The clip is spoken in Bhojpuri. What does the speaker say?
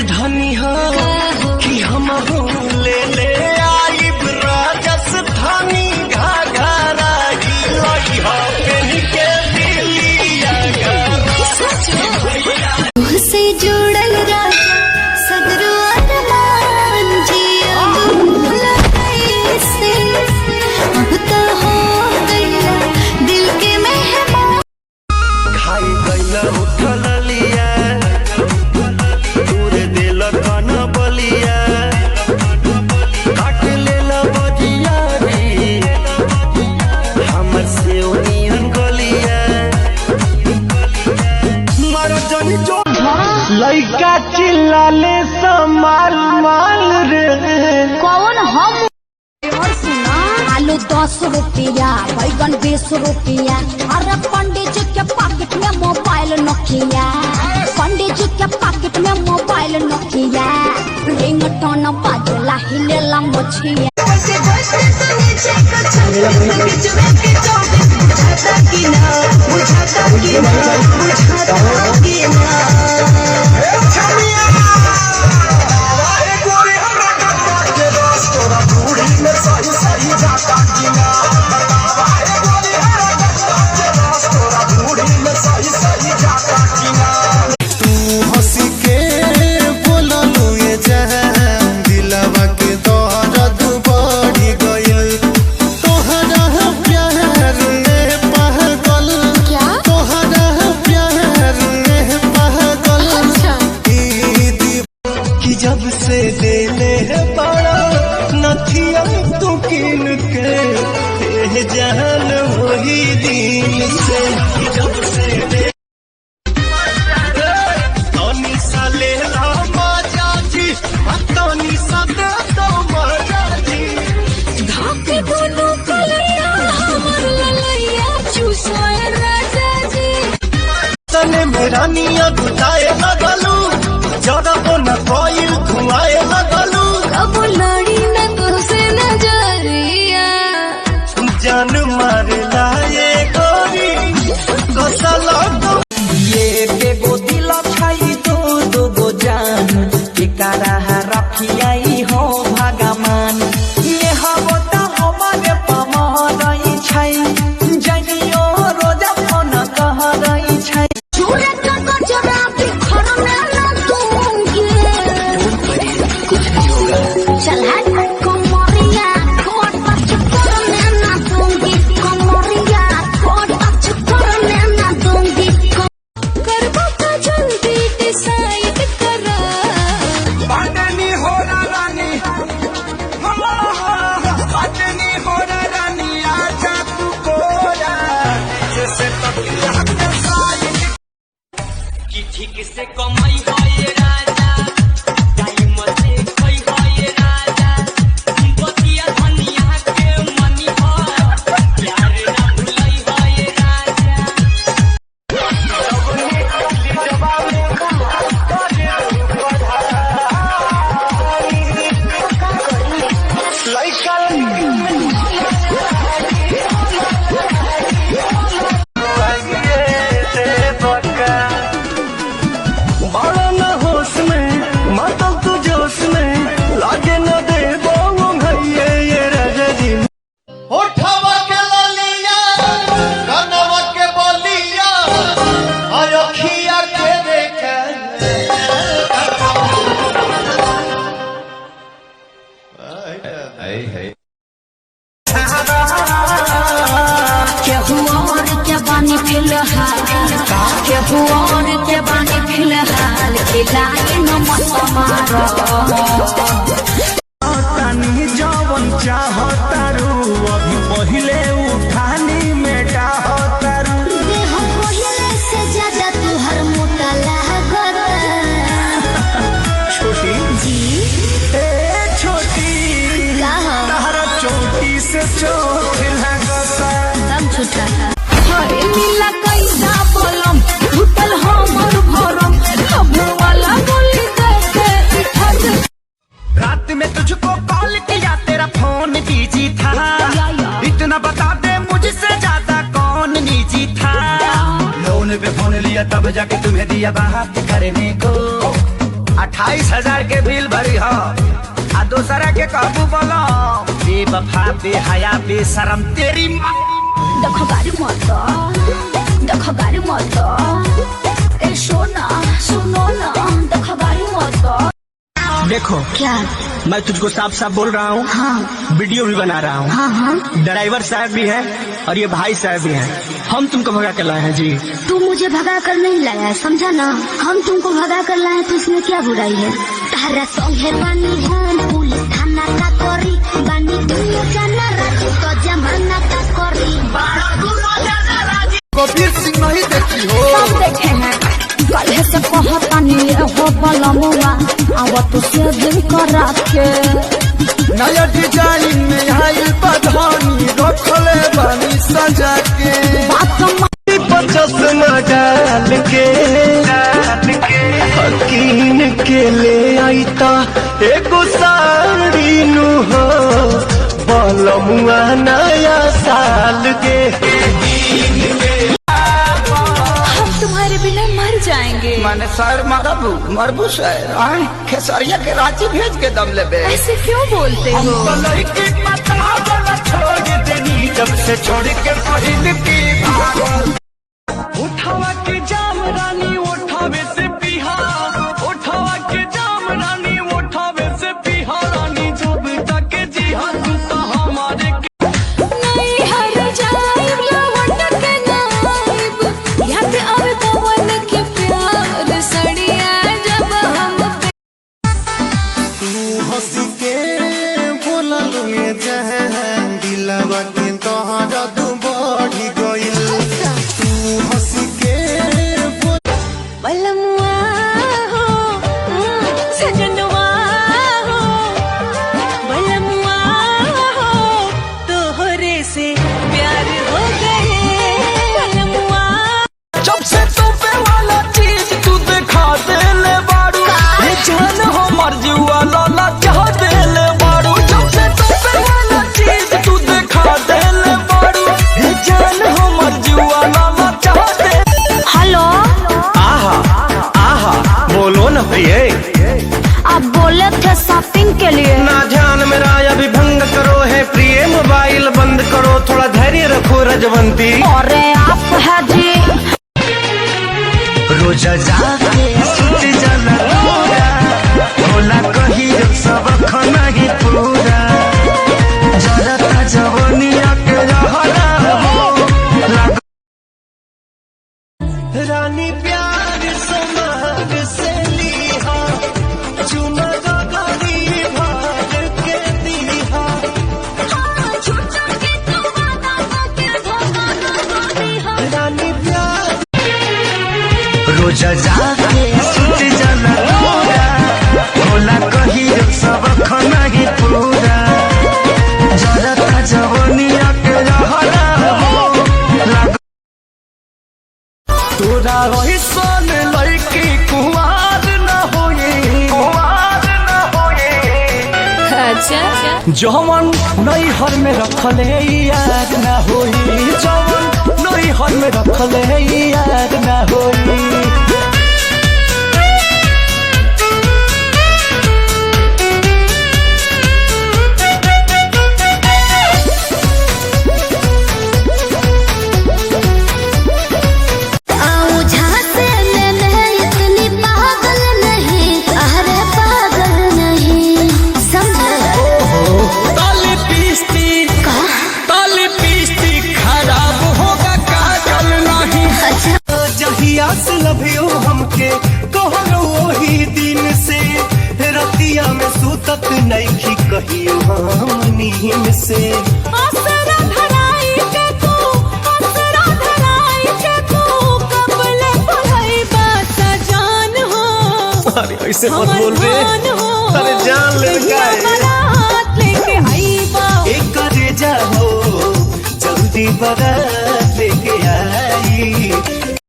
धनी हो कि हम ले ले आइब राजस्थानी घाघरा लई हो के दिलिया से जुड़ल सदरो अरमान जिया से अब तो हो गया दिल के मेहमान खाई गईला उठल लिया दूर दिल कन बलिया काट लेला बजिया रे हमर से ओनियन गलिया मारो जनी जो लइका चिल्लाले समाल माल रे कौन हम और सुना आलू 10 रुपया बैगन 20 रुपया अरे पंडित जी के पॉकेट में मोबाइल नोकिया पंडित जी के पॉकेट में मोबाइल नोकिया रिंगटोन बाजला हिलेला मछिया जब से ले ले बड़ा नथिया तू किन के जहन वही दिन से जब से ले तनी सा ले ला मजा जी तनी सा दे दो मजा जी धाके दोनों कलैया हमर ललैया चूसोए राजा जी तने मेरा निया गुटाए लगलू जब न कोई धुआए लगलू अब लड़ी न तुझसे नजरिया जान मार लाए गोरी गसला ये के गो दिल छाई दो गो जान के कारा रखियाई हो भगवान ये हवो त हमारे पमरई छाई जनियो रोज फोन कह रही छाई चूरे का गजरा बिखर में ना दूंगी चल हट कमरिया खोट पचकर में ना दूंगी कमरिया खोट पचकर में ना दूंगी करबो का जल्दी डिसाइड करा बाटनी हो रानी बाटनी हो रानी आजा तू कोरा जैसे तकिया के साई की ठीक से कमाई होए राजा टाइम से कोई होए राजा बतिया धनिया के मनी हो प्यार ना भुलाई होए राजा बड़ा न होश में मातल तू जोश में लागे न दे बाबू भैये ये रजनी होठवा के ललिया कनवा के बलिया अखिया के देखे केहू और के बानी फिलहाल केहू और के बानी फिलहाल खिलाए न मत मारो तानी जवन चाहतारू अभी पहिले उठानी में डाहतारू देह पहिले से ज्यादा तुहर मोटा लागत छोटी जी ए छोटी कहा तारा चोटी से चोट लगता सब छुटा हरे नीला कैसा बोलम टूटल हमर भरम खबू वाला बोली देखे इठत रात में तुझको कॉल किया तेरा फोन बिजी था इतना बता दे मुझसे ज्यादा कौन निजी था लोन पे फोन लिया तब जाके तुम्हें दिया बात करने को 28,000 के बिल भरी हो आ दूसरा के काबू बोलो बेवफा बेहया बेशरम तेरी माँ। देखो गाड़ी मत देखो गाड़ी मत ए सोना सुनो ना देखो गाड़ी मत। देखो क्या मैं तुझको साफ साफ बोल रहा हूँ। हाँ वीडियो भी बना रहा हूँ। हाँ हाँ ड्राइवर साहब भी हैं और ये भाई साहब भी हैं। हम तुमको भगा कर लाए हैं जी। तू मुझे भगा कर नहीं लाया है, समझा ना। हम तुमको भगा कर लाए तो इसमें क्या बुराई है। तारा संगे बानी हम पुलिस थाना का करी बानी दुनिया जाना राजू तो जमाना का करी। कबीर सिंह नहीं देखी हो। सब देखे हैं कल से कहतानी हो बलमुआ अब तो से दिन करा के नया डिजाइन में आई बधानी रखले बानी सजा के बात चश्मा डाल के हकीन के ले आईता एगो साड़ी नु हो बलमुआ नया साल के। हम तुम्हारे बिना मर जाएंगे। माने सर मरबू सर आए खेसरिया के रांची भेज के दम लेबे। ऐसे क्यों बोलते हो? छोड़ देनी जब से छोड़ के पहिल की भागल। उठावा के जाम रानी उठावे से पीहा उठावा के जाम रानी उठावे से पीहा रानी जब तक जी हाँ तू तो हमारे नहीं हर जाइब लौट के नाइब याद आवे पवन के प्यार सड़िया जब हम हंसी के बोला लुए जहां दिलवा के तोहरा तू बढ़ी गइल। तू हंसी के बलमुआ हो सजनवा हो बलमुआ हो तोहरे से प्यार हो गए बलमुआ। जब से तू पे वाला चीज तू दिखा दे ले बारू ये जान हो मर्जी वाला ला चाह दे ले बारू। जब से तू पे वाला चीज तू दिखा दे ले बारू ये जान हो मर्जी वाला ला चाह दे। हेलो आहा आहा बोलो ना प्रिय। आप बोले थे शॉपिंग के लिए। ना ध्यान मेरा अभी भंग करो है प्रिय मोबाइल बंद करो थोड़ा धैर्य रखो रजवंती। अरे आप है जी रोजा जाके सुत जाना पूरा भोला कही सब खाना ही पूरा जरता जवनिया के रहना हो रानी प्यार समाग से लिहा चुमा गली भाग के दिहा रानी प्यार रोजा जाके सुत जाना पूरा भोला कही सब खाना ही पूरा जरता जवनिया के रहना हो तोरा वही सोन लड़की कुमार न होए अच्छा जवन नई हर में रखले याद न होई जवन नई हर में रखले याद न होई। आऊं झांसे में मैं इतनी पागल नहीं अरे पागल नहीं समझे। ताली पीस्ती खराब होगा काजल नहीं। अच्छा जहिया से लभियो हमके कहलो वही दिन से रतिया में सुतत नहीं कहियो हम नींद से। आसरा धराई के तू कबले पढ़ाई बात जान हो। अरे ऐसे मत बोल रे। अरे जान ले बारात लेके आई बा एक करे जाओ जल्दी बारात लेके आई